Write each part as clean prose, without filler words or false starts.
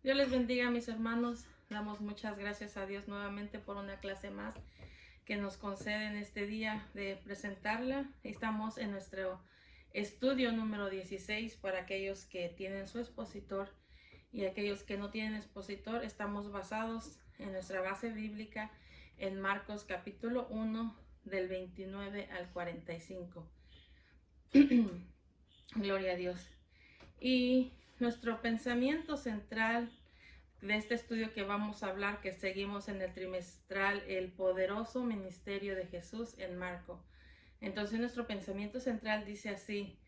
Dios les bendiga, mis hermanos. Damos muchas gracias a Dios nuevamente por una clase más que nos concede en este día de presentarla. Estamos en nuestro estudio número 16 para aquellos que tienen su expositor y aquellos que no tienen expositor. Estamos basados en nuestra base bíblica en Marcos capítulo 1 del 29 al 45. Gloria a Dios. Y nuestro pensamiento central de este estudio que vamos a hablar, que seguimos en el trimestral, el poderoso ministerio de Jesús en Marco. Entonces nuestro pensamiento central dice así: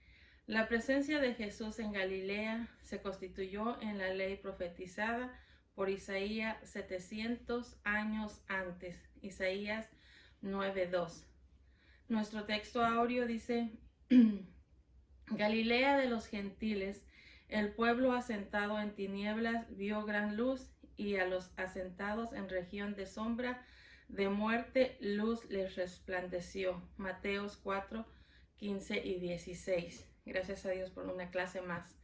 la presencia de Jesús en Galilea se constituyó en la ley profetizada por Isaías 700 años antes. Isaías 9:2. Nuestro texto áureo dice: Galilea de los gentiles, el pueblo asentado en tinieblas vio gran luz, y a los asentados en región de sombra de muerte luz les resplandeció. Mateos 4:15 y 16. Gracias a Dios por una clase más.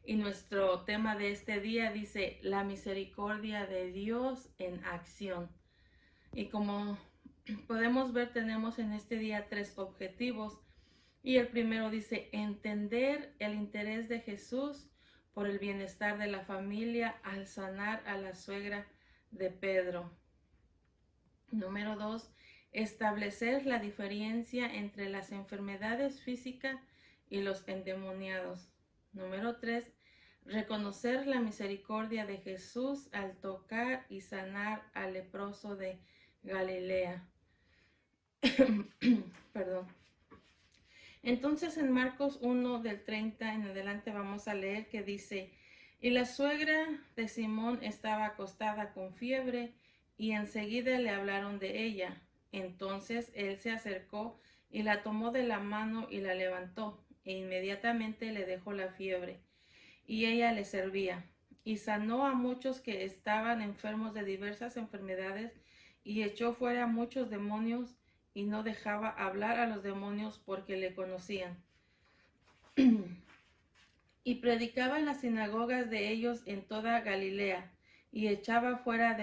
Y nuestro tema de este día dice: la misericordia de Dios en acción. Y como podemos ver, tenemos en este día 3 objetivos. Y el primero dice: entender el interés de Jesús por el bienestar de la familia al sanar a la suegra de Pedro. Número 2, establecer la diferencia entre las enfermedades físicas y los endemoniados. Número 3, reconocer la misericordia de Jesús al tocar y sanar al leproso de Galilea. Perdón. Entonces en Marcos 1 del 30 en adelante vamos a leer que dice: y la suegra de Simón estaba acostada con fiebre, y enseguida le hablaron de ella. Entonces él se acercó y la tomó de la mano y la levantó, e inmediatamente le dejó la fiebre, y ella le servía. Y sanó a muchos que estaban enfermos de diversas enfermedades, y echó fuera muchos demonios, y no dejaba hablar a los demonios porque le conocían. Y predicaba en las sinagogas de ellos en toda Galilea, y echaba fuera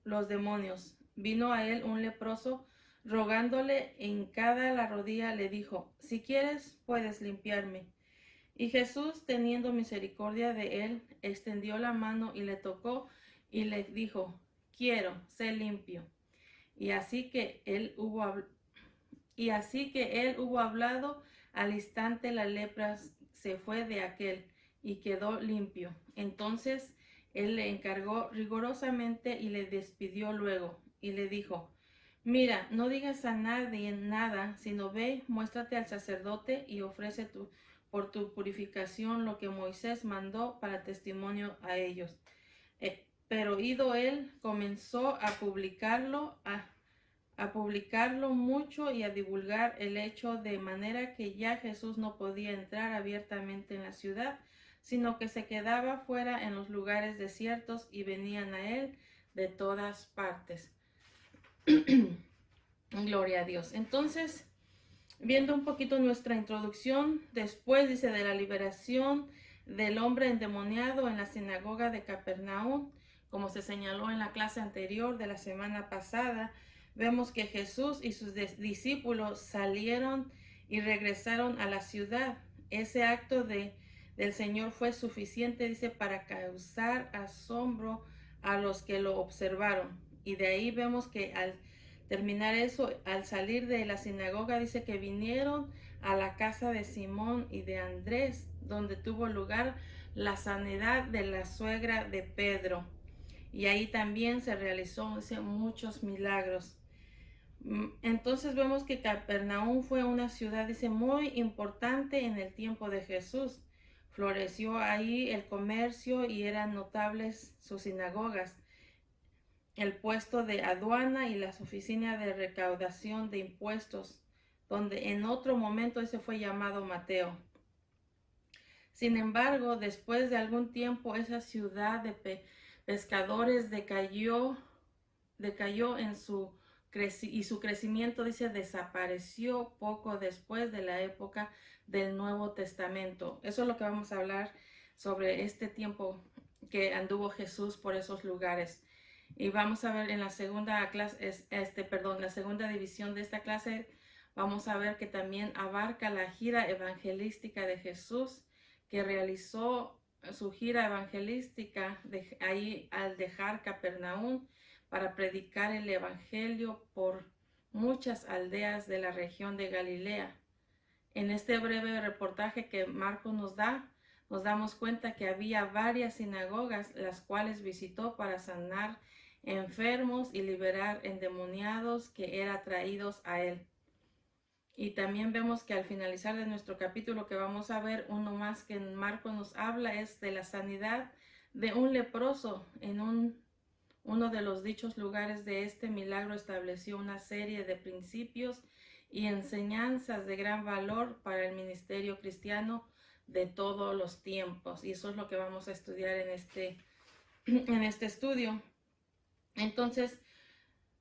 los demonios. Vino a él un leproso, rogándole hincada la rodilla, le dijo: si quieres, puedes limpiarme. Y Jesús, teniendo misericordia de él, extendió la mano y le tocó, y le dijo: quiero, sé limpio. Y así que él hubo hablado, al instante la lepra se fue de aquel, y quedó limpio. Entonces él le encargó rigurosamente y le despidió luego, y le dijo: mira, no digas a nadie nada, sino ve, muéstrate al sacerdote y ofrece por tu purificación lo que Moisés mandó para testimonio a ellos. Pero ido él, comenzó a publicarlo mucho y a divulgar el hecho, de manera que ya Jesús no podía entrar abiertamente en la ciudad, sino que se quedaba fuera en los lugares desiertos, y venían a él de todas partes. Gloria a Dios. Entonces, viendo un poquito nuestra introducción, después dice de la liberación del hombre endemoniado en la sinagoga de Capernaum, como se señaló en la clase anterior de la semana pasada, vemos que Jesús y sus discípulos salieron y regresaron a la ciudad. Ese acto del Señor fue suficiente, dice, para causar asombro a los que lo observaron. Y de ahí vemos que al terminar eso, al salir de la sinagoga, dice que vinieron a la casa de Simón y de Andrés, donde tuvo lugar la sanidad de la suegra de Pedro. Y ahí también se realizó, dice, muchos milagros. Entonces vemos que Capernaum fue una ciudad, dice, muy importante en el tiempo de Jesús. Floreció ahí el comercio y eran notables sus sinagogas, el puesto de aduana y las oficinas de recaudación de impuestos, donde en otro momento ese fue llamado Mateo. Sin embargo, después de algún tiempo, esa ciudad de pescadores decayó en su crecimiento, dice, desapareció poco después de la época del Nuevo Testamento. Eso es lo que vamos a hablar sobre este tiempo que anduvo Jesús por esos lugares. Y vamos a ver en la segunda clase, la segunda división de esta clase, vamos a ver que también abarca la gira evangelística de Jesús, que realizó su gira evangelística ahí al dejar Capernaum para predicar el evangelio por muchas aldeas de la región de Galilea. En este breve reportaje que Marcos nos da, nos damos cuenta que había varias sinagogas las cuales visitó para sanar enfermos y liberar endemoniados que eran traídos a él. Y también vemos que al finalizar de nuestro capítulo que vamos a ver, uno más que Marcos nos habla es de la sanidad de un leproso. En uno de los dichos lugares de este milagro estableció una serie de principios y enseñanzas de gran valor para el ministerio cristiano de todos los tiempos. Y eso es lo que vamos a estudiar en este estudio. Entonces,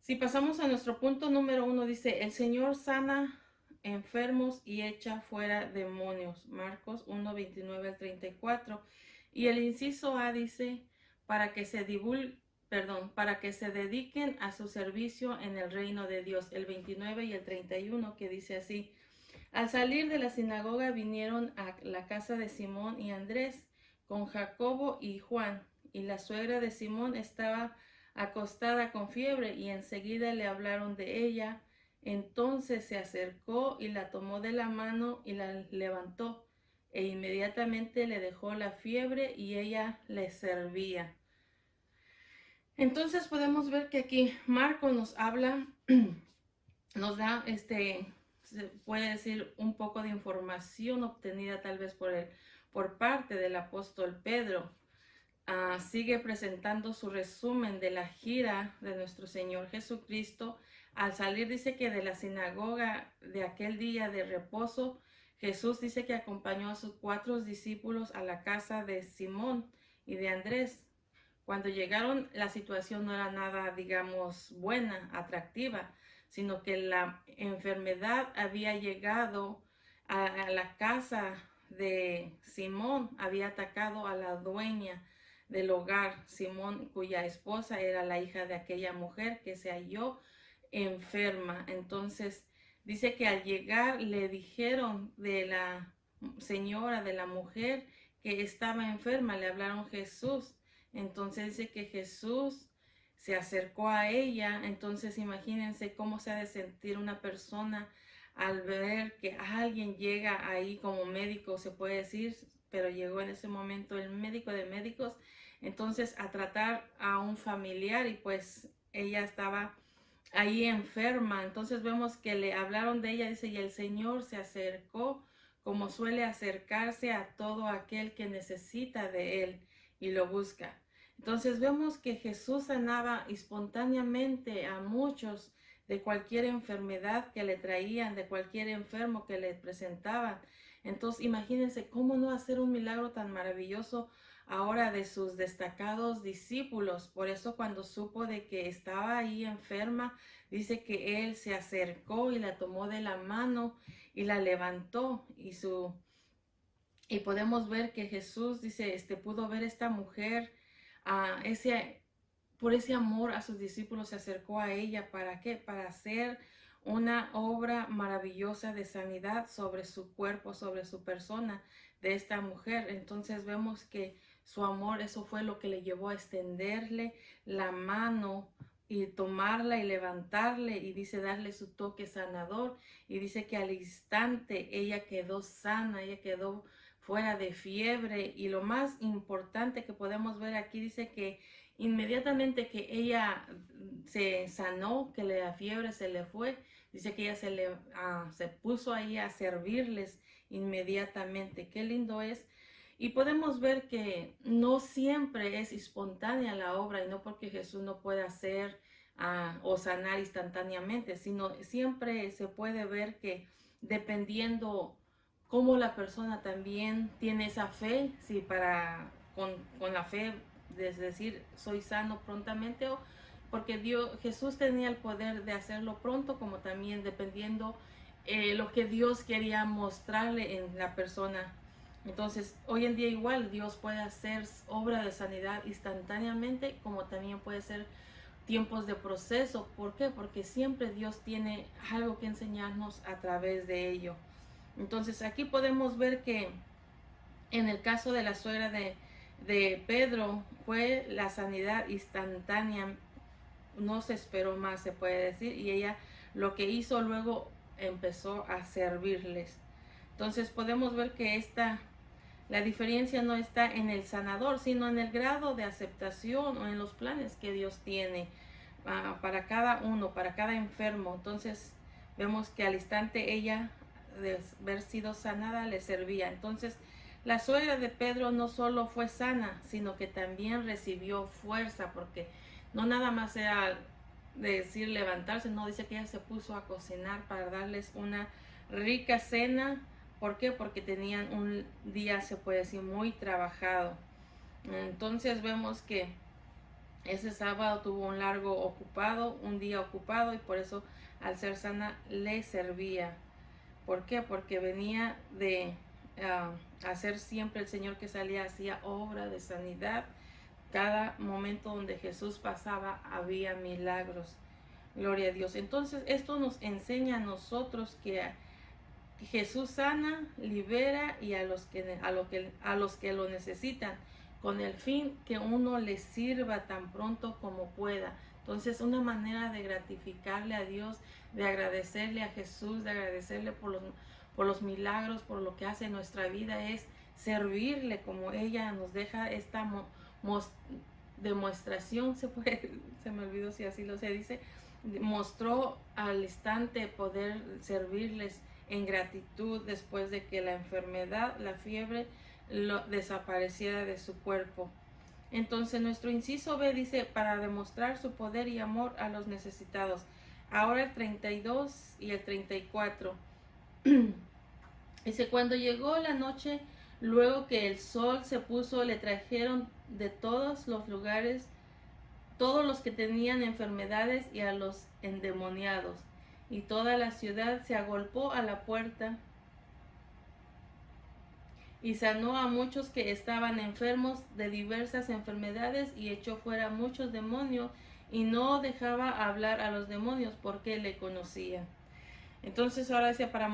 si pasamos a nuestro punto número 1, dice, el Señor sana enfermos y echa fuera demonios. Marcos 1, 29 al 34. Y el inciso A dice, para que se dediquen a su servicio en el reino de Dios. El 29 y el 31 que dice así, al salir de la sinagoga vinieron a la casa de Simón y Andrés con Jacobo y Juan, y la suegra de Simón estaba acostada con fiebre, y enseguida le hablaron de ella. Entonces se acercó y la tomó de la mano y la levantó, e inmediatamente le dejó la fiebre y ella le servía. Entonces podemos ver que aquí Marcos nos habla, nos da se puede decir un poco de información obtenida tal vez por parte del apóstol Pedro. Sigue presentando su resumen de la gira de nuestro Señor Jesucristo. Al salir dice que de la sinagoga de aquel día de reposo, Jesús dice que acompañó a sus 4 discípulos a la casa de Simón y de Andrés. Cuando llegaron, la situación no era nada, digamos, buena, atractiva, sino que la enfermedad había llegado a la casa de Simón, había atacado a la dueña del hogar, Simón, cuya esposa era la hija de aquella mujer que se halló enferma. Entonces, dice que al llegar le dijeron de la señora, de la mujer que estaba enferma, le hablaron Jesús. Entonces dice que Jesús se acercó a ella. Entonces imagínense cómo se ha de sentir una persona al ver que alguien llega ahí como médico, se puede decir, pero llegó en ese momento el médico de médicos, entonces a tratar a un familiar, y pues ella estaba ahí enferma. Entonces vemos que le hablaron de ella, dice, y el Señor se acercó como suele acercarse a todo aquel que necesita de él y lo busca. Entonces vemos que Jesús sanaba espontáneamente a muchos de cualquier enfermedad que le traían, de cualquier enfermo que le presentaban. Entonces imagínense cómo no hacer un milagro tan maravilloso ahora de sus destacados discípulos. Por eso cuando supo de que estaba ahí enferma, dice que él se acercó y la tomó de la mano y la levantó, y podemos ver que Jesús dice, pudo ver esta mujer, por ese amor a sus discípulos se acercó a ella. ¿Para qué? Para hacer una obra maravillosa de sanidad sobre su cuerpo, sobre su persona de esta mujer. Entonces vemos que su amor, eso fue lo que le llevó a extenderle la mano y tomarla y levantarle, y dice darle su toque sanador, y dice que al instante ella quedó sana, ella quedó fuera de fiebre. Y lo más importante que podemos ver aquí, dice que inmediatamente que ella se sanó, que la fiebre se le fue, dice que ella se puso ahí a servirles inmediatamente. Qué lindo es. Y podemos ver que no siempre es espontánea la obra, y no porque Jesús no pueda hacer o sanar instantáneamente, sino siempre se puede ver que dependiendo cómo la persona también tiene esa fe, si con la fe es decir, soy sano prontamente, o porque Jesús tenía el poder de hacerlo pronto, como también dependiendo lo que Dios quería mostrarle en la persona Entonces, hoy en día igual Dios puede hacer obra de sanidad instantáneamente, como también puede ser tiempos de proceso. ¿Por qué? Porque siempre Dios tiene algo que enseñarnos a través de ello. Entonces, aquí podemos ver que en el caso de la suegra de Pedro fue la sanidad instantánea, no se esperó más, se puede decir, y ella lo que hizo luego empezó a servirles. Entonces podemos ver que la diferencia no está en el sanador, sino en el grado de aceptación o en los planes que Dios tiene para cada uno, para cada enfermo. Entonces vemos que al instante ella, de haber sido sanada, le servía. Entonces la suegra de Pedro no solo fue sana, sino que también recibió fuerza, porque no nada más era de decir levantarse, no, dice que ella se puso a cocinar para darles una rica cena. ¿Por qué? Porque tenían un día, se puede decir, muy trabajado. Entonces vemos que ese sábado tuvo un día ocupado, y por eso al ser sana le servía. ¿Por qué? Porque venía de hacer siempre el Señor que salía, hacía obra de sanidad. Cada momento donde Jesús pasaba había milagros. Gloria a Dios. Entonces esto nos enseña a nosotros que Jesús sana, libera y a los que lo necesitan, con el fin que uno les sirva tan pronto como pueda. Entonces, una manera de gratificarle a Dios, de agradecerle a Jesús, de agradecerle por los milagros, por lo que hace en nuestra vida, es servirle, como ella nos deja esta demostración, se me olvidó si así lo se dice, mostró al instante poder servirles en gratitud después de que la enfermedad, la fiebre, desapareciera de su cuerpo. Entonces nuestro inciso B dice, para demostrar su poder y amor a los necesitados. Ahora el 32 y el 34. Dice, cuando llegó la noche, luego que el sol se puso, le trajeron de todos los lugares todos los que tenían enfermedades y a los endemoniados. Y toda la ciudad se agolpó a la puerta y sanó a muchos que estaban enfermos de diversas enfermedades y echó fuera muchos demonios y no dejaba hablar a los demonios porque le conocían. Entonces ahora dice para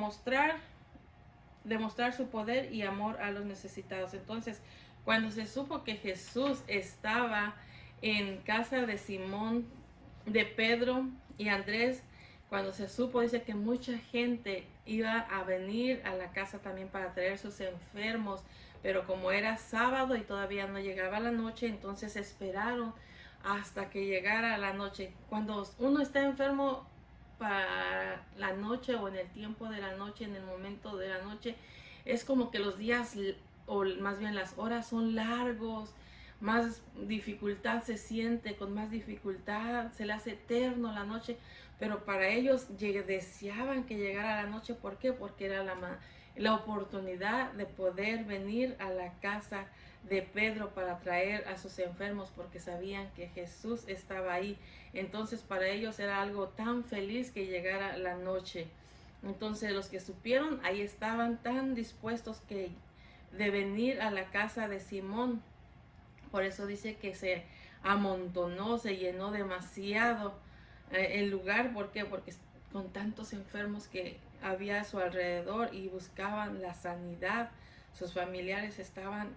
demostrar su poder y amor a los necesitados. Entonces cuando se supo que Jesús estaba en casa de Simón, de Pedro y Andrés, cuando se supo, dice que mucha gente iba a venir a la casa también para traer sus enfermos, pero como era sábado y todavía no llegaba la noche, entonces esperaron hasta que llegara la noche. Cuando uno está enfermo para la noche o en el tiempo de la noche, en el momento de la noche, es como que los días o más bien las horas son largos, más dificultad se siente, con más dificultad se le hace eterno la noche, pero para ellos deseaban que llegara la noche. ¿Por qué? Porque era la oportunidad de poder venir a la casa de Pedro para traer a sus enfermos, porque sabían que Jesús estaba ahí. Entonces para ellos era algo tan feliz que llegara la noche. Entonces los que supieron, ahí estaban tan dispuestos de venir a la casa de Simón. Por eso dice que se amontonó, se llenó demasiado el lugar. ¿Por qué? Porque con tantos enfermos que había a su alrededor y buscaban la sanidad, sus familiares estaban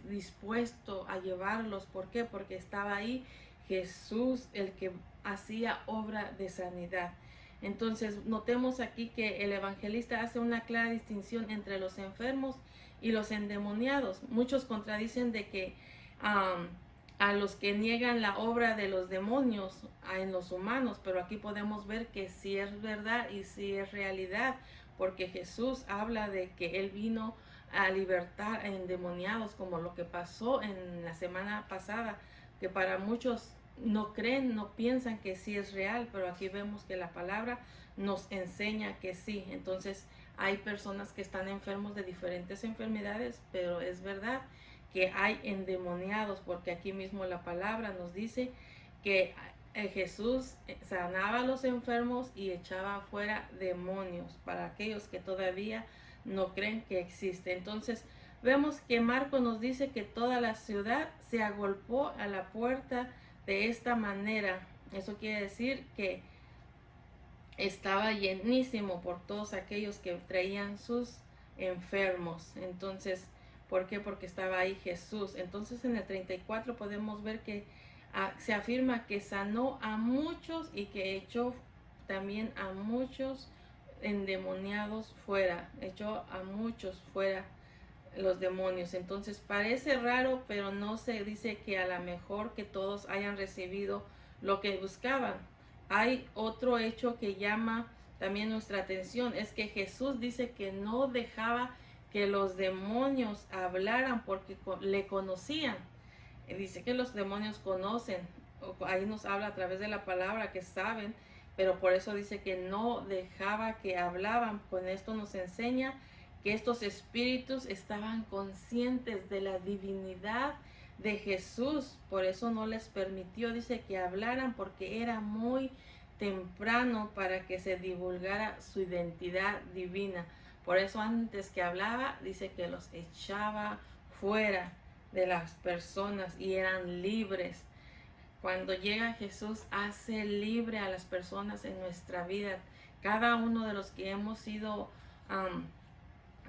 dispuestos a llevarlos. ¿Por qué? Porque estaba ahí Jesús, el que hacía obra de sanidad. Entonces notemos aquí que el evangelista hace una clara distinción entre los enfermos y los endemoniados. Muchos contradicen de que a los que niegan la obra de los demonios en los humanos, pero aquí podemos ver que sí es verdad y sí es realidad, porque Jesús habla de que Él vino a libertar a endemoniados, como lo que pasó en la semana pasada, que para muchos no creen, no piensan que sí es real, pero aquí vemos que la palabra nos enseña que sí. Entonces hay personas que están enfermos de diferentes enfermedades, pero es verdad que hay endemoniados, porque aquí mismo la palabra nos dice que Jesús sanaba a los enfermos y echaba fuera demonios, para aquellos que todavía no creen que existe. Entonces vemos que Marcos nos dice que toda la ciudad se agolpó a la puerta de esta manera. Eso quiere decir que estaba llenísimo por todos aquellos que traían sus enfermos. Entonces, ¿por qué? Porque estaba ahí Jesús. Entonces en el 34 podemos ver que se afirma que sanó a muchos y que echó también a muchos endemoniados fuera. Echó a muchos fuera los demonios. Entonces parece raro, pero no se dice que a lo mejor que todos hayan recibido lo que buscaban. Hay otro hecho que llama también nuestra atención, es que Jesús dice que no dejaba que los demonios hablaran porque le conocían. Dice que los demonios conocen, ahí nos habla a través de la palabra que saben, pero por eso dice que no dejaba que hablaban. Con esto nos enseña que estos espíritus estaban conscientes de la divinidad de Jesús, por eso no les permitió, dice, que hablaran, porque era muy temprano para que se divulgara su identidad divina. Por eso antes que hablaba, dice que los echaba fuera de las personas y eran libres. Cuando llega Jesús, hace libre a las personas en nuestra vida. Cada uno de los que hemos sido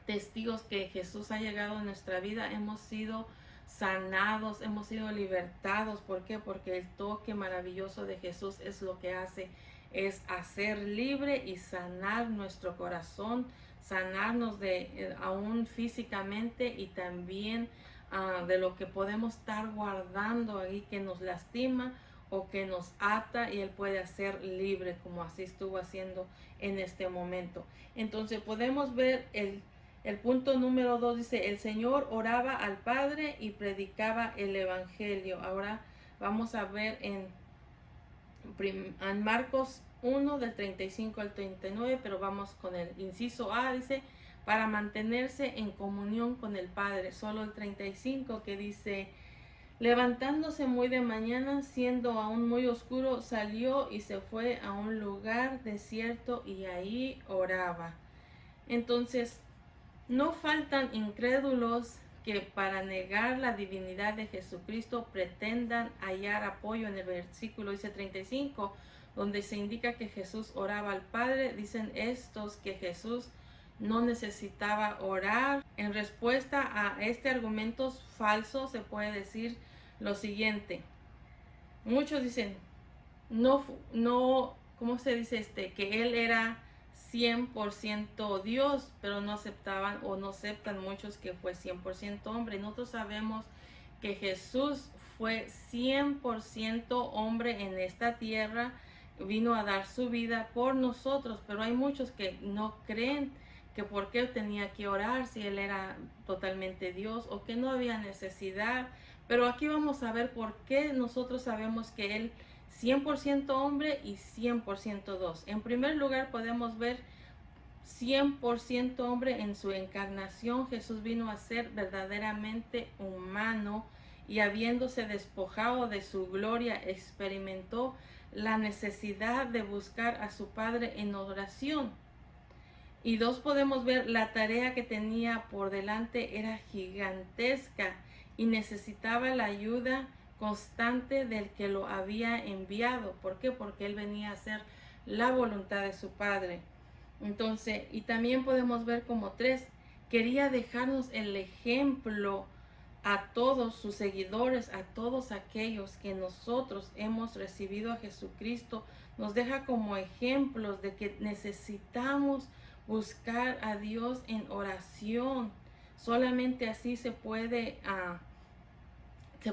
testigos que Jesús ha llegado a nuestra vida, hemos sido sanados, hemos sido libertados. ¿Por qué? Porque el toque maravilloso de Jesús es lo que hace, es hacer libre y sanar nuestro corazón, sanarnos aún físicamente y también de lo que podemos estar guardando ahí que nos lastima o que nos ata, y Él puede hacer libre, como así estuvo haciendo en este momento. Entonces podemos ver el punto número 2, dice, el Señor oraba al Padre y predicaba el Evangelio. Ahora vamos a ver en Marcos 1 del 35 al 39, pero vamos con el inciso A, dice, para mantenerse en comunión con el Padre. Solo el 35 que dice, levantándose muy de mañana, siendo aún muy oscuro, salió y se fue a un lugar desierto y ahí oraba. Entonces, no faltan incrédulos que para negar la divinidad de Jesucristo pretendan hallar apoyo en el versículo, dice 35, donde se indica que Jesús oraba al Padre. Dicen estos que Jesús no necesitaba orar. En respuesta a este argumento falso se puede decir lo siguiente. Muchos dicen, ¿cómo se dice? Que Él era 100% Dios, pero no aceptaban o no aceptan muchos que fue 100% hombre. Nosotros sabemos que Jesús fue 100% hombre en esta tierra, vino a dar su vida por nosotros, pero hay muchos que no creen que por qué tenía que orar si Él era totalmente Dios, o que no había necesidad. Pero aquí vamos a ver por qué nosotros sabemos que Él 100% hombre y 100% Dios. En primer lugar podemos ver 100% hombre en su encarnación. Jesús vino a ser verdaderamente humano y habiéndose despojado de su gloria, experimentó la necesidad de buscar a su Padre en oración. Y dos, podemos ver la tarea que tenía por delante era gigantesca y necesitaba la ayuda constante del que lo había enviado. ¿Por qué? Porque Él venía a hacer la voluntad de su Padre. Entonces, y también podemos ver como 3, quería dejarnos el ejemplo a todos sus seguidores, a todos aquellos que nosotros hemos recibido a Jesucristo. Nos deja como ejemplos de que necesitamos buscar a Dios en oración. Solamente así se puede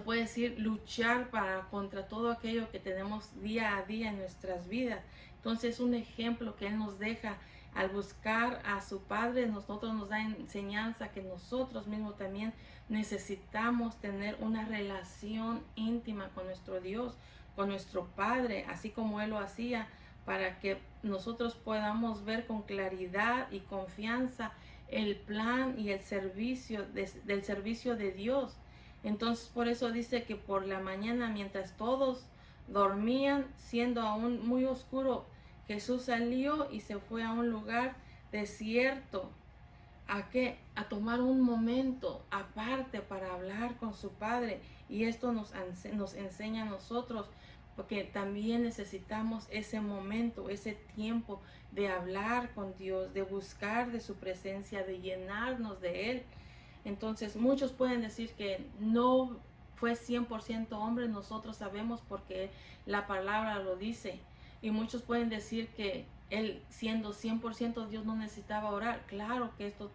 decir, luchar contra todo aquello que tenemos día a día en nuestras vidas. Entonces, un ejemplo que Él nos deja al buscar a su Padre, nosotros nos da enseñanza que nosotros mismos también necesitamos tener una relación íntima con nuestro Dios, con nuestro Padre, así como Él lo hacía, para que nosotros podamos ver con claridad y confianza el plan y el servicio del servicio de Dios. Entonces, por eso dice que por la mañana, mientras todos dormían, siendo aún muy oscuro, Jesús salió y se fue a un lugar desierto. ¿A qué? A tomar un momento aparte para hablar con su Padre. Y esto nos enseña a nosotros, porque también necesitamos ese momento, ese tiempo de hablar con Dios, de buscar de su presencia, de llenarnos de Él. Entonces, muchos pueden decir que no fue 100% hombre, nosotros sabemos porque la palabra lo dice. Y muchos pueden decir que él, siendo 100% Dios, no necesitaba orar. Claro que esto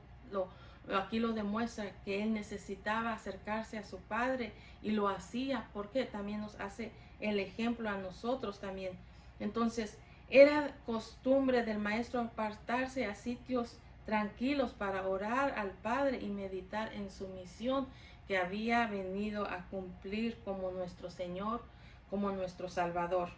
aquí lo demuestra, que él necesitaba acercarse a su Padre y lo hacía, porque también nos hace el ejemplo a nosotros también. Entonces, era costumbre del maestro apartarse a sitios tranquilos para orar al Padre y meditar en su misión que había venido a cumplir como nuestro Señor, como nuestro Salvador.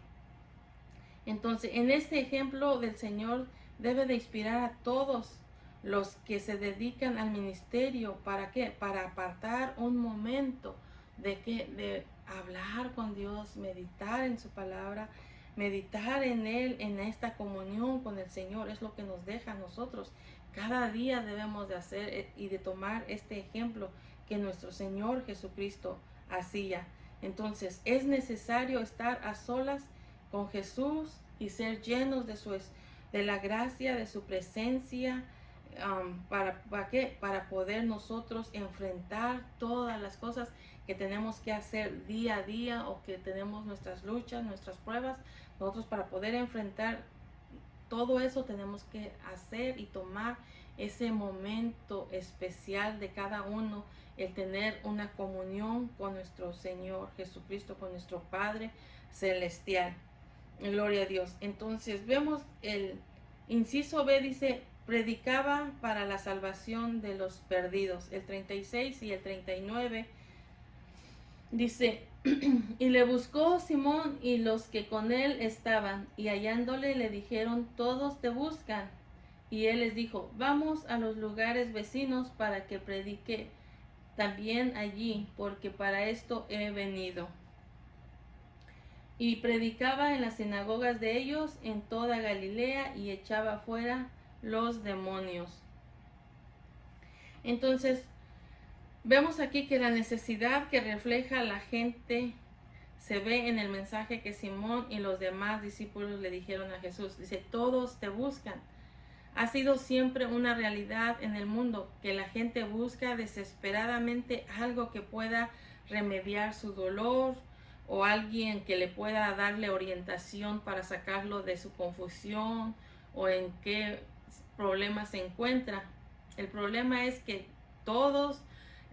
Entonces, en este ejemplo del Señor debe de inspirar a todos los que se dedican al ministerio. ¿Para qué? Para apartar un momento de hablar con Dios, meditar en su palabra, meditar en Él, en esta comunión con el Señor. Es lo que nos deja a nosotros. Cada día debemos de hacer y de tomar este ejemplo que nuestro Señor Jesucristo hacía. Entonces, es necesario estar a solas con Jesús y ser llenos de la gracia, de su presencia, ¿para qué? Para poder nosotros enfrentar todas las cosas que tenemos que hacer día a día, o que tenemos nuestras luchas, nuestras pruebas. Nosotros, para poder enfrentar todo eso, tenemos que hacer y tomar ese momento especial de cada uno, el tener una comunión con nuestro Señor Jesucristo, con nuestro Padre Celestial. Gloria a Dios. Entonces vemos el inciso B, dice, predicaba para la salvación de los perdidos. El 36 y el 39 dice, y le buscó Simón y los que con él estaban, y hallándole le dijeron, todos te buscan. Y él les dijo, vamos a los lugares vecinos para que predique también allí, porque para esto he venido. Y predicaba en las sinagogas de ellos en toda Galilea y echaba fuera los demonios. Entonces, vemos aquí que la necesidad que refleja la gente se ve en el mensaje que Simón y los demás discípulos le dijeron a Jesús. Dice, todos te buscan. Ha sido siempre una realidad en el mundo que la gente busca desesperadamente algo que pueda remediar su dolor, o alguien que le pueda darle orientación para sacarlo de su confusión o en qué problema se encuentra. El problema es que todos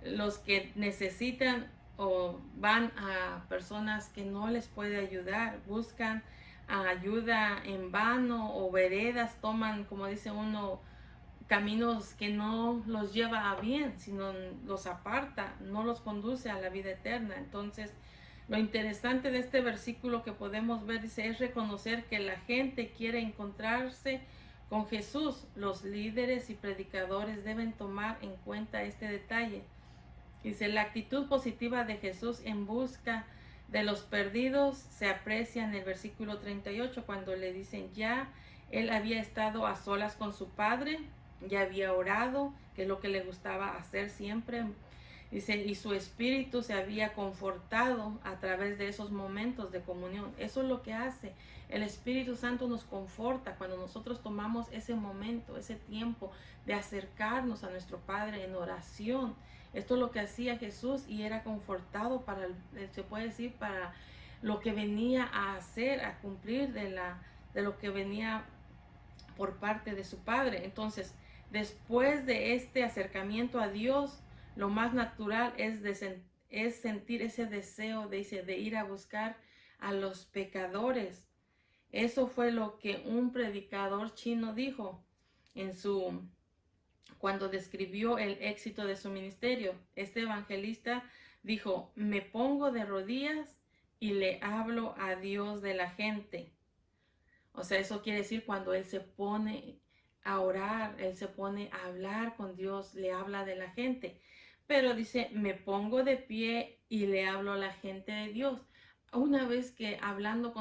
los que necesitan o van a personas que no les puede ayudar, buscan ayuda en vano, o veredas, toman, como dice uno, caminos que no los lleva a bien, sino los aparta, no los conduce a la vida eterna. Entonces, lo interesante de este versículo que podemos ver, dice, es reconocer que la gente quiere encontrarse con Jesús. Los líderes y predicadores deben tomar en cuenta este detalle. Dice, la actitud positiva de Jesús en busca de los perdidos se aprecia en el versículo 38, cuando le dicen, ya él había estado a solas con su Padre, ya había orado, que es lo que le gustaba hacer siempre. Dice, y su espíritu se había confortado a través de esos momentos de comunión. Eso es lo que hace. El Espíritu Santo nos conforta cuando nosotros tomamos ese momento, ese tiempo de acercarnos a nuestro Padre en oración. Esto es lo que hacía Jesús, y era confortado para, se puede decir, para lo que venía a hacer, a cumplir de lo que venía por parte de su Padre. Entonces, después de este acercamiento a Dios, lo más natural es sentir ese deseo de ir a buscar a los pecadores. Eso fue lo que un predicador chino dijo cuando describió el éxito de su ministerio. Este evangelista dijo, me pongo de rodillas y le hablo a Dios de la gente. O sea, eso quiere decir cuando él se pone a orar, él se pone a hablar con Dios, le habla de la gente. Pero dice, me pongo de pie y le hablo a la gente de Dios. Una vez que hablando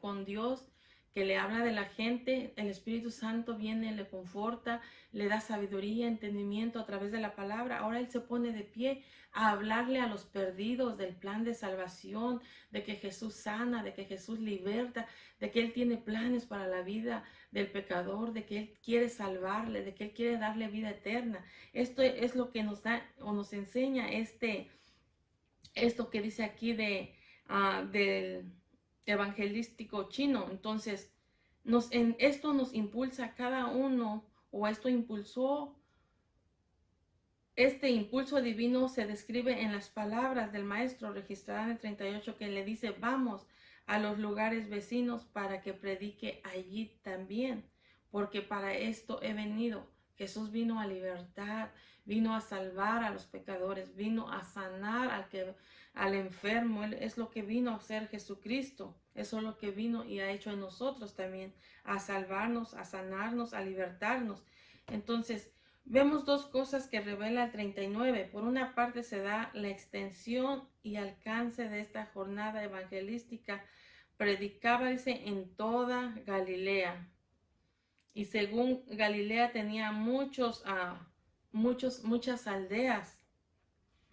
con Dios, que le habla de la gente, el Espíritu Santo viene, le conforta, le da sabiduría, entendimiento a través de la palabra. Ahora él se pone de pie a hablarle a los perdidos del plan de salvación, de que Jesús sana, de que Jesús liberta, de que él tiene planes para la vida del pecador, de que él quiere salvarle, de que él quiere darle vida eterna. Esto es lo que nos da o nos enseña esto que dice aquí del evangelístico chino. Entonces, esto nos impulsa a cada uno, o este impulso divino se describe en las palabras del maestro registrada en el 38, que le dice: vamos a los lugares vecinos para que predique allí también, porque para esto he venido. Jesús vino a libertar, vino a salvar a los pecadores, vino a sanar al enfermo. Él es lo que vino a hacer Jesucristo. Eso es lo que vino y ha hecho en nosotros también, a salvarnos, a sanarnos, a libertarnos. Entonces, vemos dos cosas que revela el 39. Por una parte, se da la extensión y alcance de esta jornada evangelística. Predicaba, dice, en toda Galilea. Y según Galilea tenía muchas aldeas.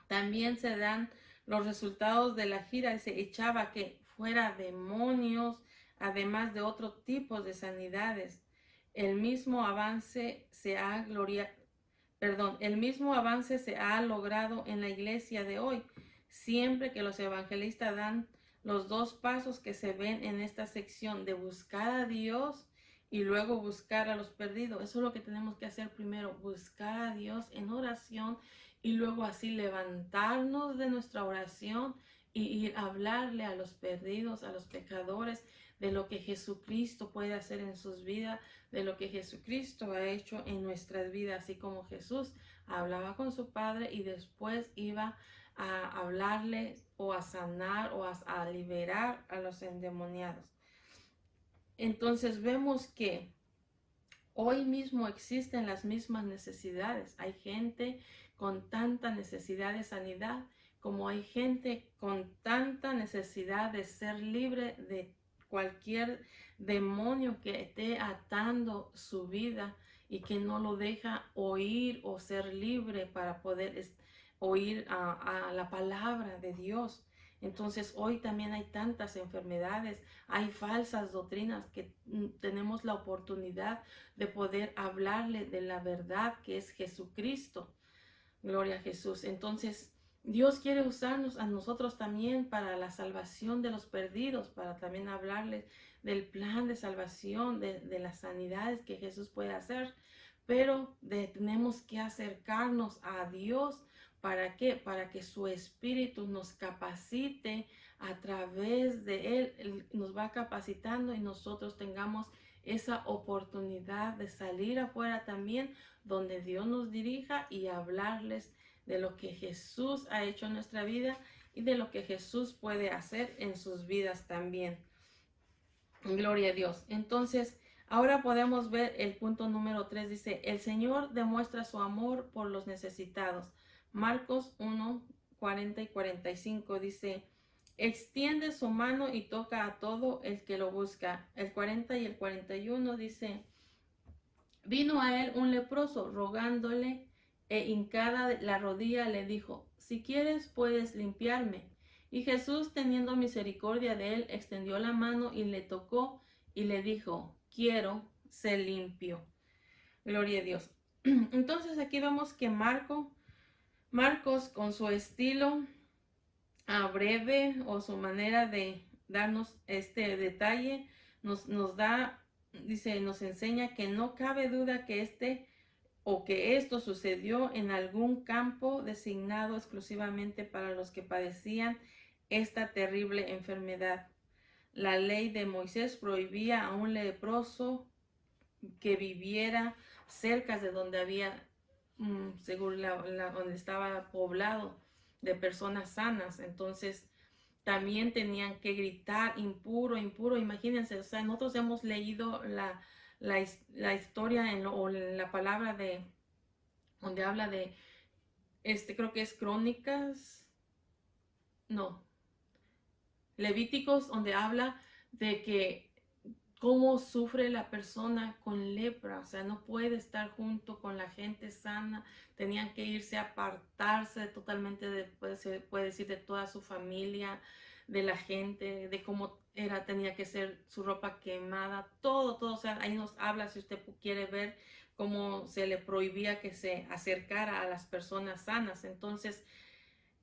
También se dan los resultados de la gira y se echaba que fuera demonios, además de otros tipos de sanidades. El mismo avance se ha logrado en la iglesia de hoy, siempre que los evangelistas dan los dos pasos que se ven en esta sección, de buscar a Dios y luego buscar a los perdidos. Eso es lo que tenemos que hacer primero: buscar a Dios en oración, y luego así levantarnos de nuestra oración y ir a hablarle a los perdidos, a los pecadores, de lo que Jesucristo puede hacer en sus vidas, de lo que Jesucristo ha hecho en nuestras vidas, así como Jesús hablaba con su Padre y después iba a hablarle o a sanar o a liberar a los endemoniados. Entonces vemos que hoy mismo existen las mismas necesidades. Hay gente con tanta necesidad de sanidad, como hay gente con tanta necesidad de ser libre de cualquier demonio que esté atando su vida y que no lo deja oír o ser libre para poder oír a la palabra de Dios. Entonces hoy también hay tantas enfermedades, hay falsas doctrinas que tenemos la oportunidad de poder hablarle de la verdad que es Jesucristo. Gloria a Jesús. Entonces Dios quiere usarnos a nosotros también para la salvación de los perdidos, para también hablarles del plan de salvación, de las sanidades que Jesús puede hacer. Pero tenemos que acercarnos a Dios. ¿Para qué? Para que su Espíritu nos capacite a través de Él. Él nos va capacitando y nosotros tengamos esa oportunidad de salir afuera también, donde Dios nos dirija, y hablarles de lo que Jesús ha hecho en nuestra vida y de lo que Jesús puede hacer en sus vidas también. Gloria a Dios. Entonces, ahora podemos ver el punto número 3. Dice: el Señor demuestra su amor por los necesitados. Marcos 1, 40 y 45 dice: extiende su mano y toca a todo el que lo busca. El 40 y el 41 dice: vino a él un leproso, rogándole, hincada la rodilla le dijo: si quieres puedes limpiarme. Y Jesús, teniendo misericordia de él, extendió la mano y le tocó y le dijo: quiero, sé limpio. Gloria a Dios. Entonces aquí vemos que Marcos, con su estilo breve, o su manera de darnos este detalle, nos enseña que no cabe duda que esto sucedió en algún campo designado exclusivamente para los que padecían esta terrible enfermedad. La ley de Moisés prohibía a un leproso que viviera cerca de donde había, según donde estaba poblado de personas sanas. Entonces también tenían que gritar: impuro, impuro. Imagínense, o sea, nosotros hemos leído la historia o la palabra donde habla de, creo que es Levíticos, donde habla de que cómo sufre la persona con lepra. O sea, no puede estar junto con la gente sana. Tenían que irse a apartarse totalmente de, pues, se puede decir, de toda su familia, de la gente, de cómo era, tenía que ser su ropa quemada, todo, todo. O sea, ahí nos habla, si usted quiere ver cómo se le prohibía que se acercara a las personas sanas. Entonces,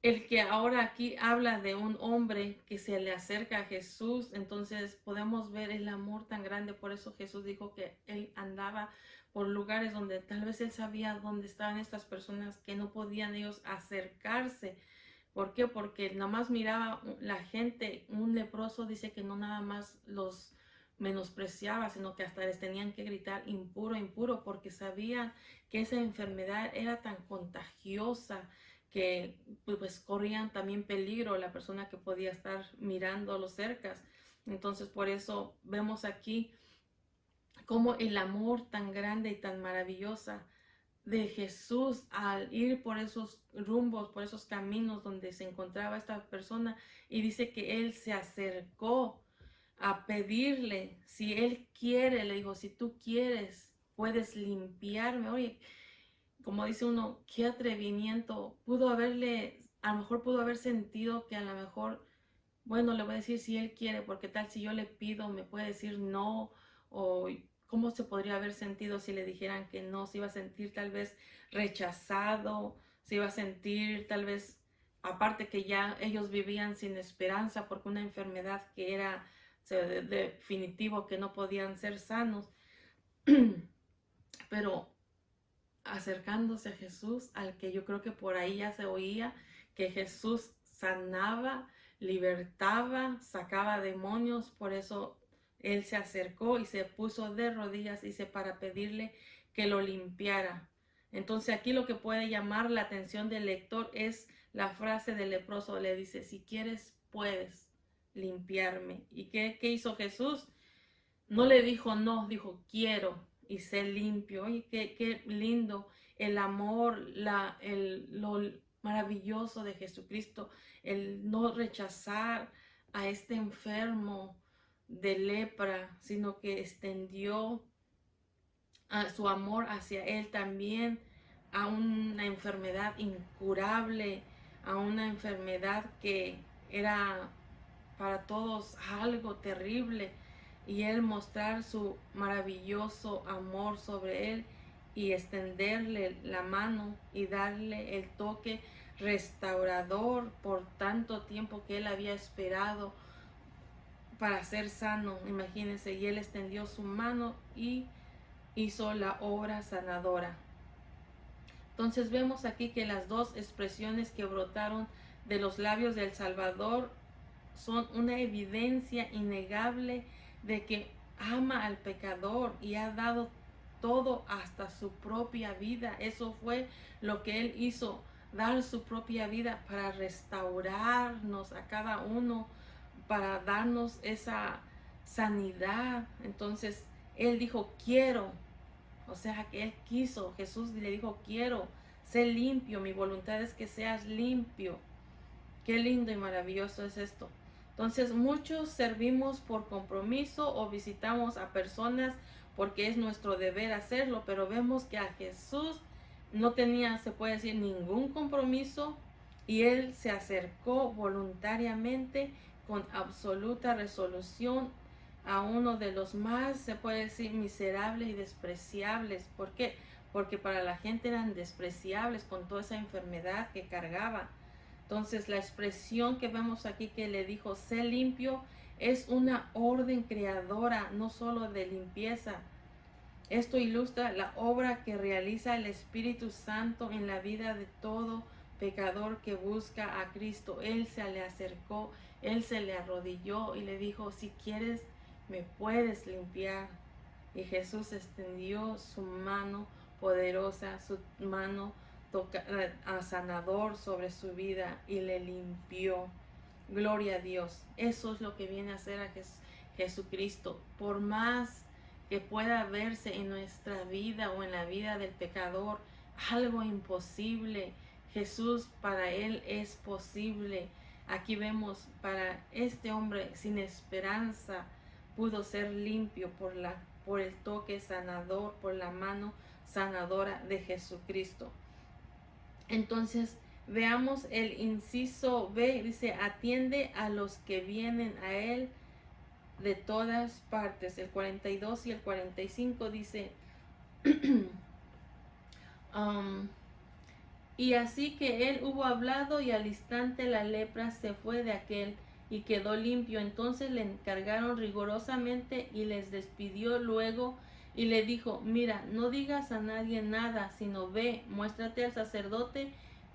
el que ahora aquí habla de un hombre que se le acerca a Jesús, entonces podemos ver el amor tan grande. Por eso Jesús dijo que él andaba por lugares donde tal vez él sabía dónde estaban estas personas que no podían ellos acercarse. ¿Por qué? Porque nada más miraba la gente, un leproso dice que no nada más los menospreciaba, sino que hasta les tenían que gritar impuro, impuro, porque sabían que esa enfermedad era tan contagiosa que pues corrían también peligro la persona que podía estar mirando los cercas. Entonces por eso vemos aquí como el amor tan grande y tan maravillosa de Jesús al ir por esos rumbos, por esos caminos donde se encontraba esta persona, y dice que él se acercó a pedirle si él quiere, le dijo, si tú quieres, puedes limpiarme. Oye, como dice uno, qué atrevimiento, pudo haberle, a lo mejor pudo haber sentido que a lo mejor, bueno, le voy a decir si él quiere, porque tal si yo le pido, me puede decir no, o cómo se podría haber sentido si le dijeran que no, se iba a sentir tal vez rechazado, se iba a sentir tal vez, aparte que ya ellos vivían sin esperanza porque una enfermedad que era definitivo que no podían ser sanos, pero acercándose a Jesús, al que yo creo que por ahí ya se oía que Jesús sanaba, libertaba, sacaba demonios. Por eso él se acercó y se puso de rodillas, dice, para pedirle que lo limpiara. Entonces aquí lo que puede llamar la atención del lector es la frase del leproso. Le dice, si quieres, puedes limpiarme. ¿Y qué hizo Jesús? No le dijo no, dijo quiero y sé limpio. Oye, qué lindo el amor, lo maravilloso de Jesucristo, el no rechazar a este enfermo de lepra, sino que extendió a su amor hacia él también, a una enfermedad incurable, a una enfermedad que era para todos algo terrible, y él mostrar su maravilloso amor sobre él y extenderle la mano y darle el toque restaurador por tanto tiempo que él había esperado para ser sano, imagínense, y él extendió su mano y hizo la obra sanadora. Entonces vemos aquí que las dos expresiones que brotaron de los labios del Salvador son una evidencia innegable de que ama al pecador y ha dado todo, hasta su propia vida. Eso fue lo que él hizo, dar su propia vida para restaurarnos a cada uno, para darnos esa sanidad. Entonces él dijo quiero, o sea que él quiso, Jesús le dijo quiero, sé limpio, mi voluntad es que seas limpio. Qué lindo y maravilloso es esto. Entonces muchos servimos por compromiso o visitamos a personas porque es nuestro deber hacerlo, pero vemos que a Jesús no tenía, se puede decir, ningún compromiso, y él se acercó voluntariamente con absoluta resolución a uno de los más, se puede decir, miserables y despreciables. ¿Por qué? Porque para la gente eran despreciables con toda esa enfermedad que cargaba. Entonces la expresión que vemos aquí que le dijo, sé limpio, es una orden creadora, no solo de limpieza. Esto ilustra la obra que realiza el Espíritu Santo en la vida de todo pecador que busca a Cristo. Él se le acercó, él se le arrodilló y le dijo, si quieres, me puedes limpiar. Y Jesús extendió su mano poderosa, su mano sanador sobre su vida, y le limpió. Gloria a Dios. Eso es lo que viene a hacer a Jesucristo. Por más que pueda verse en nuestra vida o en la vida del pecador algo imposible, Jesús, para él es posible. Aquí vemos para este hombre sin esperanza, pudo ser limpio por el toque sanador, por la mano sanadora de Jesucristo. Entonces, veamos el inciso B, dice, atiende a los que vienen a él de todas partes. El 42 y el 45 dice, y así que él hubo hablado y al instante la lepra se fue de aquel y quedó limpio. Entonces le encargaron rigurosamente y les despidió luego y le dijo, mira, no digas a nadie nada, sino ve, muéstrate al sacerdote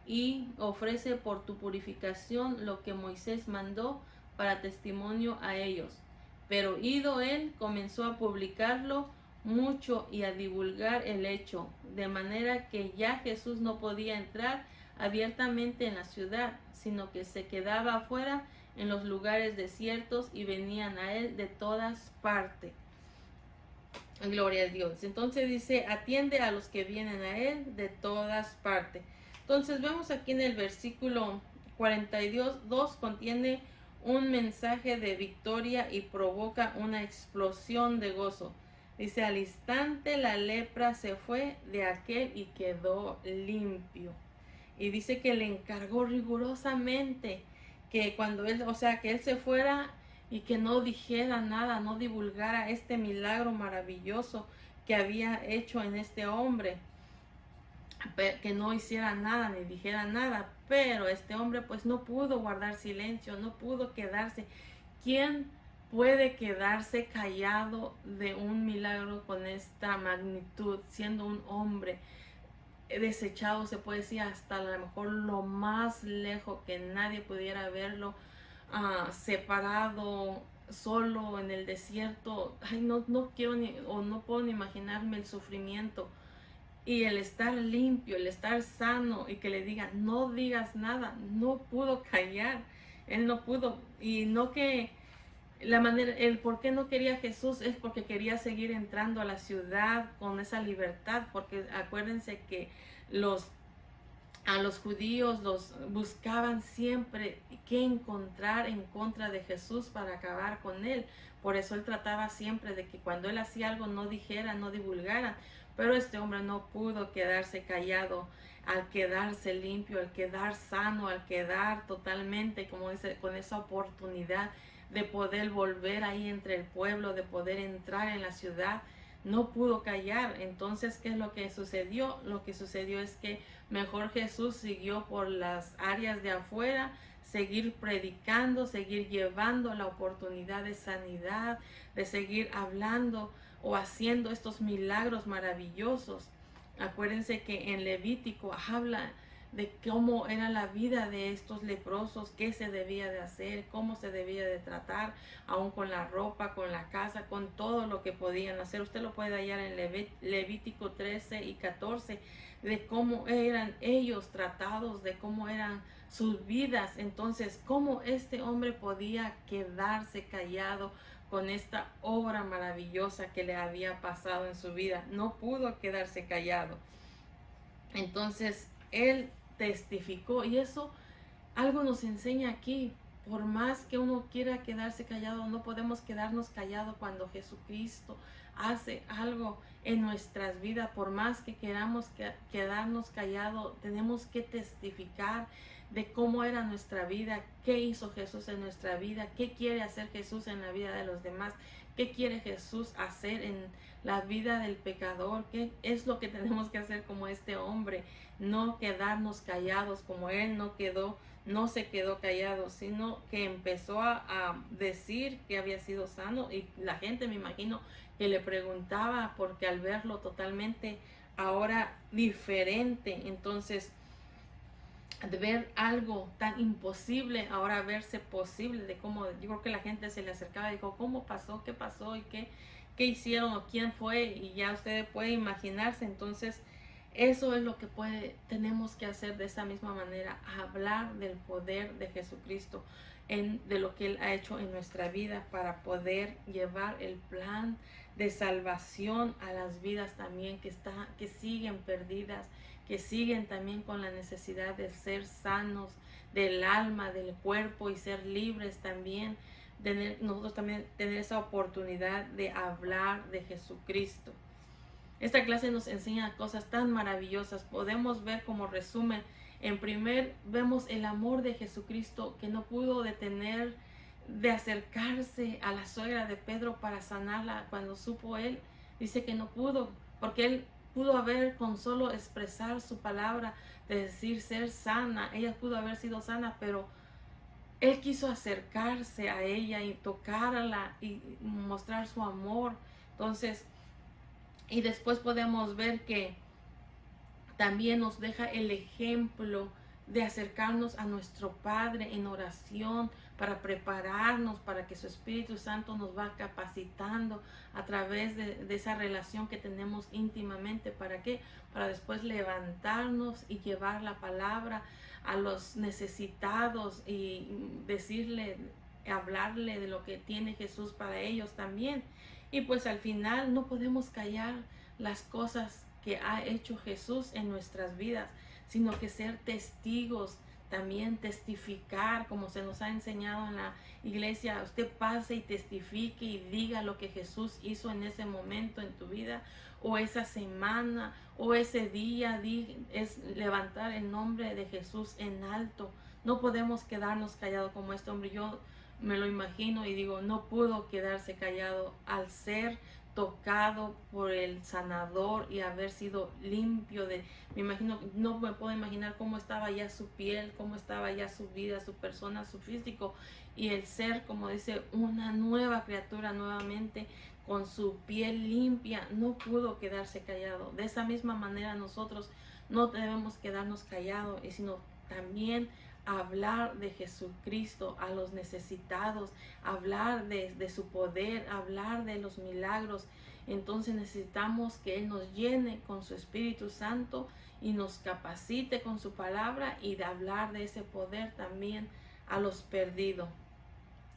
y ofrece por tu purificación lo que Moisés mandó para testimonio a ellos. Pero ido él, comenzó a publicarlo mucho y a divulgar el hecho, de manera que ya Jesús no podía entrar abiertamente en la ciudad, sino que se quedaba afuera en los lugares desiertos y venían a él de todas partes. Gloria a Dios. Entonces dice, atiende a los que vienen a él de todas partes. Entonces vemos aquí en el versículo 42, contiene un mensaje de victoria y provoca una explosión de gozo. Dice, al instante la lepra se fue de aquel y quedó limpio. Y dice que le encargó rigurosamente que cuando él, o sea, que él se fuera y que no dijera nada, no divulgara este milagro maravilloso que había hecho en este hombre, que no hiciera nada ni dijera nada. Pero este hombre pues no pudo guardar silencio, no pudo quedarse. ¿Quién puede quedarse callado de un milagro con esta magnitud, siendo un hombre desechado, se puede decir, hasta a lo mejor lo más lejos que nadie pudiera verlo, separado, solo en el desierto? Ay, no quiero o no puedo ni imaginarme el sufrimiento y el estar limpio, el estar sano y que le digan no digas nada. No pudo callar, él no pudo. Y no que la manera, el por qué no quería Jesús es porque quería seguir entrando a la ciudad con esa libertad, porque acuérdense que a los judíos los buscaban siempre qué encontrar en contra de Jesús para acabar con él. Por eso él trataba siempre de que cuando él hacía algo no dijera, no divulgara. Pero este hombre no pudo quedarse callado, al quedarse limpio, al quedar sano, al quedar totalmente, como dice, con esa oportunidad de poder volver ahí entre el pueblo, de poder entrar en la ciudad. No pudo callar. Entonces, ¿qué es lo que sucedió? Lo que sucedió es que mejor Jesús siguió por las áreas de afuera, seguir predicando, seguir llevando la oportunidad de sanidad, de seguir hablando o haciendo estos milagros maravillosos. Acuérdense que en Levítico habla de cómo era la vida de estos leprosos, qué se debía de hacer, cómo se debía de tratar, aún con la ropa, con la casa, con todo lo que podían hacer. Usted lo puede hallar en Levítico 13 y 14, de cómo eran ellos tratados, de cómo eran sus vidas. Entonces, cómo este hombre podía quedarse callado con esta obra maravillosa que le había pasado en su vida. No pudo quedarse callado. Entonces, él testificó, y eso algo nos enseña aquí. Por más que uno quiera quedarse callado, no podemos quedarnos callados cuando Jesucristo hace algo en nuestras vidas. Por más que queramos quedarnos callados, tenemos que testificar de cómo era nuestra vida, qué hizo Jesús en nuestra vida, qué quiere hacer Jesús en la vida de los demás, qué quiere Jesús hacer en la vida del pecador, qué es lo que tenemos que hacer como este hombre. No quedarnos callados como él no se quedó callado, sino que empezó a decir que había sido sano, y la gente, me imagino, que le preguntaba, porque al verlo totalmente ahora diferente, entonces de ver algo tan imposible ahora verse posible, de cómo yo creo que la gente se le acercaba y dijo, ¿cómo pasó? ¿Qué pasó? ¿Y qué hicieron? ¿O quién fue? Y ya ustedes pueden imaginarse. Entonces eso es lo que tenemos que hacer de esa misma manera, hablar del poder de Jesucristo, de lo que Él ha hecho en nuestra vida, para poder llevar el plan de salvación a las vidas también que siguen perdidas, que siguen también con la necesidad de ser sanos del alma, del cuerpo, y ser libres también nosotros también tener esa oportunidad de hablar de Jesucristo. Esta clase nos enseña cosas tan maravillosas. Podemos ver como resumen. Vemos el amor de Jesucristo que no pudo detener de acercarse a la suegra de Pedro para sanarla cuando supo él. Dice que no pudo, porque él pudo haber con solo expresar su palabra, de decir ser sana. Ella pudo haber sido sana, pero él quiso acercarse a ella y tocarla y mostrar su amor. Entonces, y después podemos ver que también nos deja el ejemplo de acercarnos a nuestro Padre en oración para prepararnos, para que su Espíritu Santo nos va capacitando a través de esa relación que tenemos íntimamente. ¿Para qué? Para después levantarnos y llevar la palabra a los necesitados y decirle, hablarle de lo que tiene Jesús para ellos también. Y pues al final no podemos callar las cosas que ha hecho Jesús en nuestras vidas, sino que ser testigos, también testificar, como se nos ha enseñado en la iglesia. Usted pase y testifique y diga lo que Jesús hizo en ese momento en tu vida, o esa semana, o ese día. Es levantar el nombre de Jesús en alto. No podemos quedarnos callados como este hombre. Yo me lo imagino y digo, no pudo quedarse callado al ser tocado por el sanador y haber sido limpio me imagino, no me puedo imaginar cómo estaba ya su piel, cómo estaba ya su vida, su persona, su físico, y el ser, como dice, una nueva criatura nuevamente con su piel limpia. No pudo quedarse callado. De esa misma manera nosotros no debemos quedarnos callados, sino también hablar de Jesucristo a los necesitados, hablar de su poder, hablar de los milagros. Entonces necesitamos que Él nos llene con su Espíritu Santo y nos capacite con su palabra, y de hablar de ese poder también a los perdidos.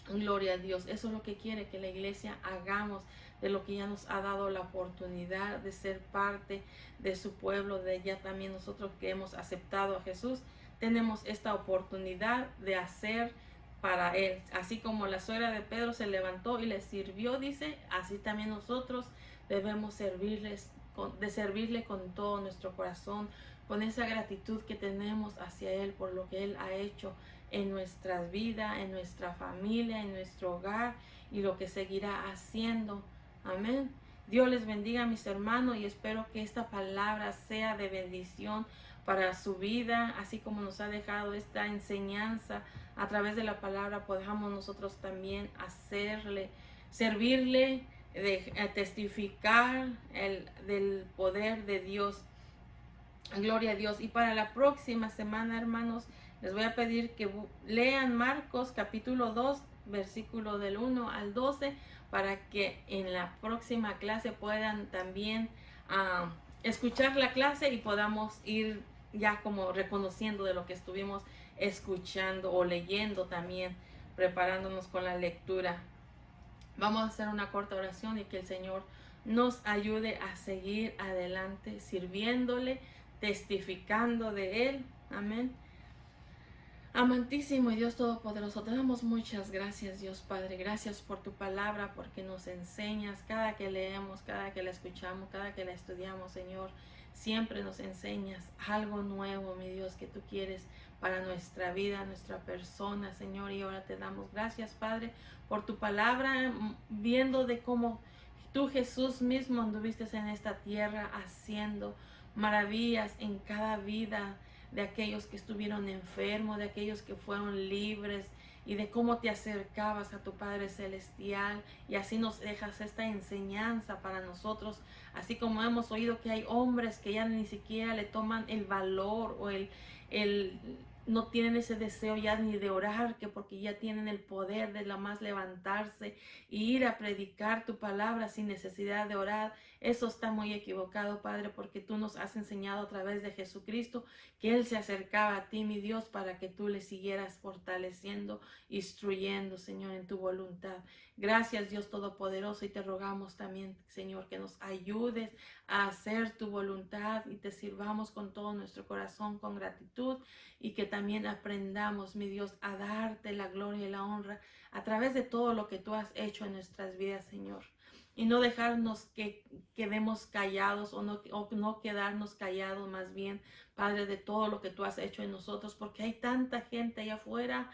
Gloria a Dios. Eso es lo que quiere que la iglesia hagamos, de lo que ya nos ha dado la oportunidad de ser parte de su pueblo, de ya también nosotros que hemos aceptado a Jesús. Tenemos esta oportunidad de hacer para Él. Así como la suegra de Pedro se levantó y le sirvió, dice, así también nosotros debemos servirle con todo nuestro corazón, con esa gratitud que tenemos hacia Él por lo que Él ha hecho en nuestras vidas, en nuestra familia, en nuestro hogar, y lo que seguirá haciendo. Amén. Dios les bendiga, mis hermanos, y espero que esta palabra sea de bendición para su vida, así como nos ha dejado esta enseñanza a través de la palabra. Podamos nosotros también servirle, testificar del poder de Dios. Gloria a Dios. Y para la próxima semana, hermanos, les voy a pedir que lean Marcos capítulo 2, versículo del 1 al 12, para que en la próxima clase puedan también escuchar la clase y podamos ir ya como reconociendo de lo que estuvimos escuchando o leyendo, también preparándonos con la lectura. Vamos a hacer una corta oración y que el Señor nos ayude a seguir adelante sirviéndole, testificando de Él. Amén. Amantísimo y Dios Todopoderoso, te damos muchas gracias, Dios Padre. Gracias por tu palabra, porque nos enseñas cada que leemos, cada que la escuchamos, cada que la estudiamos, Señor. Siempre nos enseñas algo nuevo, mi Dios, que tú quieres para nuestra vida, nuestra persona, Señor. Y ahora te damos gracias, Padre, por tu palabra, viendo de cómo tú, Jesús mismo, anduviste en esta tierra haciendo maravillas en cada vida de aquellos que estuvieron enfermos, de aquellos que fueron libres, y de cómo te acercabas a tu Padre Celestial. Y así nos dejas esta enseñanza para nosotros, así como hemos oído que hay hombres que ya ni siquiera le toman el valor o no tienen ese deseo ya ni de orar, que porque ya tienen el poder de la más levantarse e ir a predicar tu palabra sin necesidad de orar. Eso está muy equivocado, Padre, porque tú nos has enseñado a través de Jesucristo que Él se acercaba a ti, mi Dios, para que tú le siguieras fortaleciendo, instruyendo, Señor, en tu voluntad. Gracias, Dios Todopoderoso, y te rogamos también, Señor, que nos ayudes a hacer tu voluntad y te sirvamos con todo nuestro corazón, con gratitud, y que también aprendamos, mi Dios, a darte la gloria y la honra a través de todo lo que tú has hecho en nuestras vidas, Señor. Y no dejarnos que quedemos callados o no quedarnos callados más bien, Padre, de todo lo que tú has hecho en nosotros, porque hay tanta gente allá afuera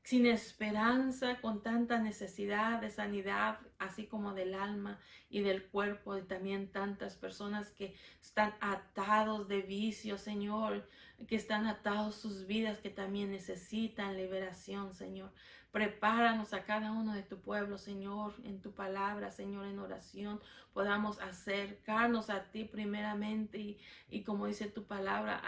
sin esperanza, con tanta necesidad de sanidad, así como del alma y del cuerpo, y también tantas personas que están atados de vicios, Señor, que están atados sus vidas, que también necesitan liberación, Señor. Prepáranos a cada uno de tu pueblo, Señor, en tu palabra, Señor, en oración, podamos acercarnos a ti primeramente y como dice tu palabra,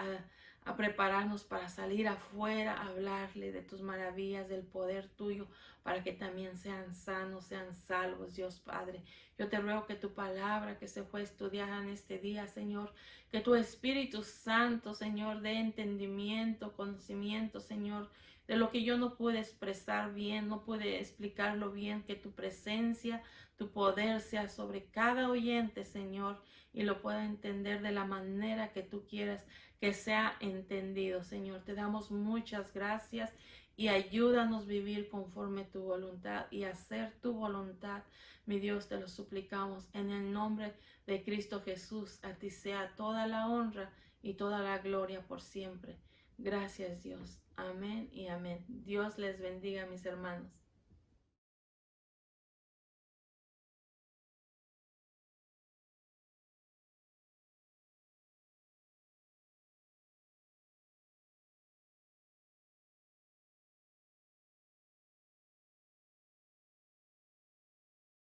a prepararnos para salir afuera, a hablarle de tus maravillas, del poder tuyo, para que también sean sanos, sean salvos, Dios Padre. Yo te ruego que tu palabra que se fue estudiada en este día, Señor, que tu Espíritu Santo, Señor, dé entendimiento, conocimiento, Señor, de lo que yo no pude expresar bien, no pude explicarlo bien, que tu presencia, tu poder sea sobre cada oyente, Señor, y lo pueda entender de la manera que tú quieras que sea entendido, Señor. Te damos muchas gracias y ayúdanos a vivir conforme tu voluntad y hacer tu voluntad. Mi Dios, te lo suplicamos en el nombre de Cristo Jesús. A ti sea toda la honra y toda la gloria por siempre. Gracias, Dios. Amén y amén. Dios les bendiga, mis hermanos.